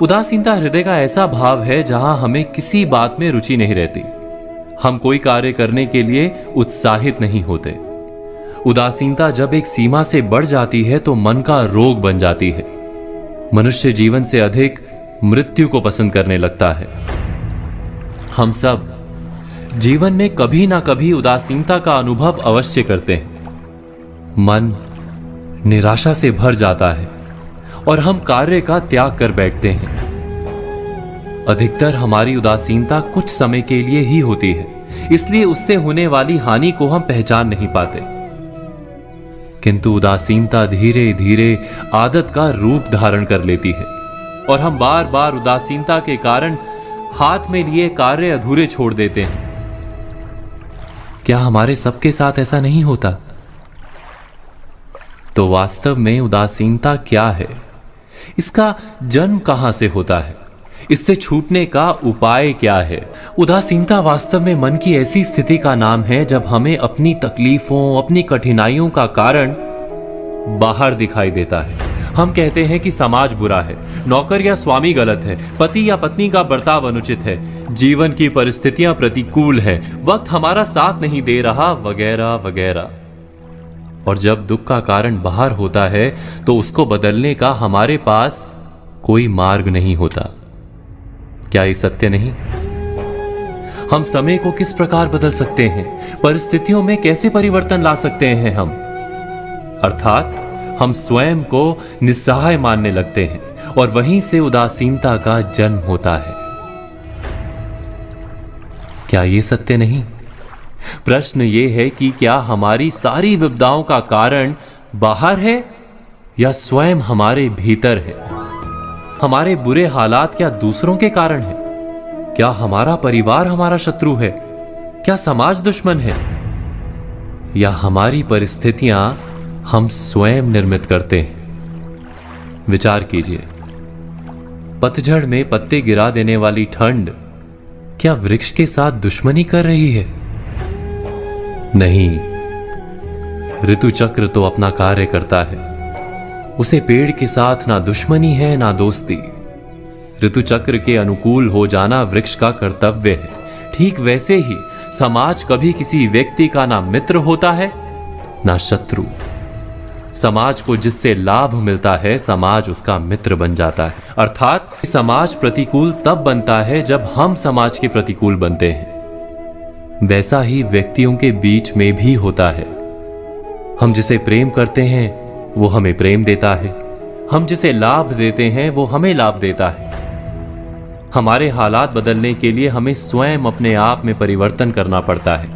उदासीनता हृदय का ऐसा भाव है जहां हमें किसी बात में रुचि नहीं रहती। हम कोई कार्य करने के लिए उत्साहित नहीं होते। उदासीनता जब एक सीमा से बढ़ जाती है तो मन का रोग बन जाती है। मनुष्य जीवन से अधिक मृत्यु को पसंद करने लगता है। हम सब जीवन में कभी ना कभी उदासीनता का अनुभव अवश्य करते हैं। मन निराशा से भर जाता है और हम कार्य का त्याग कर बैठते हैं। अधिकतर हमारी उदासीनता कुछ समय के लिए ही होती है, इसलिए उससे होने वाली हानि को हम पहचान नहीं पाते। किंतु उदासीनता धीरे धीरे आदत का रूप धारण कर लेती है और हम बार बार उदासीनता के कारण हाथ में लिए कार्य अधूरे छोड़ देते हैं। क्या हमारे सबके साथ ऐसा नहीं होता? तो वास्तव में उदासीनता क्या है? इसका जन्म कहां से होता है? इससे छूटने का उपाय क्या है? उदासीनता वास्तव में मन की ऐसी स्थिति का नाम है जब हमें अपनी तकलीफों, अपनी कठिनाइयों का कारण बाहर दिखाई देता है। हम कहते हैं कि समाज बुरा है, नौकर या स्वामी गलत है, पति या पत्नी का बर्ताव अनुचित है, जीवन की परिस्थितियां प्रतिकूल है, वक्त हमारा साथ नहीं दे रहा, वगैरह वगैरह। और जब दुख का कारण बाहर होता है तो उसको बदलने का हमारे पास कोई मार्ग नहीं होता। क्या ये सत्य नहीं? हम समय को किस प्रकार बदल सकते हैं? परिस्थितियों में कैसे परिवर्तन ला सकते हैं हम? अर्थात हम स्वयं को निस्सहाय मानने लगते हैं और वहीं से उदासीनता का जन्म होता है। क्या ये सत्य नहीं? प्रश्न ये है कि क्या हमारी सारी विपदाओं का कारण बाहर है या स्वयं हमारे भीतर है? हमारे बुरे हालात क्या दूसरों के कारण है? क्या हमारा परिवार हमारा शत्रु है? क्या समाज दुश्मन है? या हमारी परिस्थितियां हम स्वयं निर्मित करते हैं? विचार कीजिए। पतझड़ में पत्ते गिरा देने वाली ठंड क्या वृक्ष के साथ दुश्मनी कर रही है? नहीं, ऋतु चक्र तो अपना कार्य करता है। उसे पेड़ के साथ ना दुश्मनी है ना दोस्ती। ऋतु चक्र के अनुकूल हो जाना वृक्ष का कर्तव्य है। ठीक वैसे ही समाज कभी किसी व्यक्ति का ना मित्र होता है ना शत्रु। समाज को जिससे लाभ मिलता है समाज उसका मित्र बन जाता है। अर्थात समाज प्रतिकूल तब बनता है जब हम समाज के प्रतिकूल बनते हैं। वैसा ही व्यक्तियों के बीच में भी होता है। हम जिसे प्रेम करते हैं वो हमें प्रेम देता है, हम जिसे लाभ देते हैं वो हमें लाभ देता है। हमारे हालात बदलने के लिए हमें स्वयं अपने आप में परिवर्तन करना पड़ता है।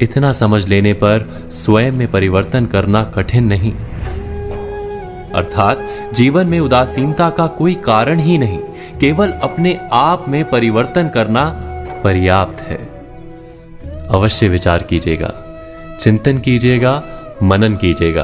इतना समझ लेने पर स्वयं में परिवर्तन करना कठिन नहीं। अर्थात जीवन में उदासीनता का कोई कारण ही नहीं, केवल अपने आप में परिवर्तन करना पर्याप्त है। अवश्य विचार कीजिएगा, चिंतन कीजिएगा, मनन कीजिएगा।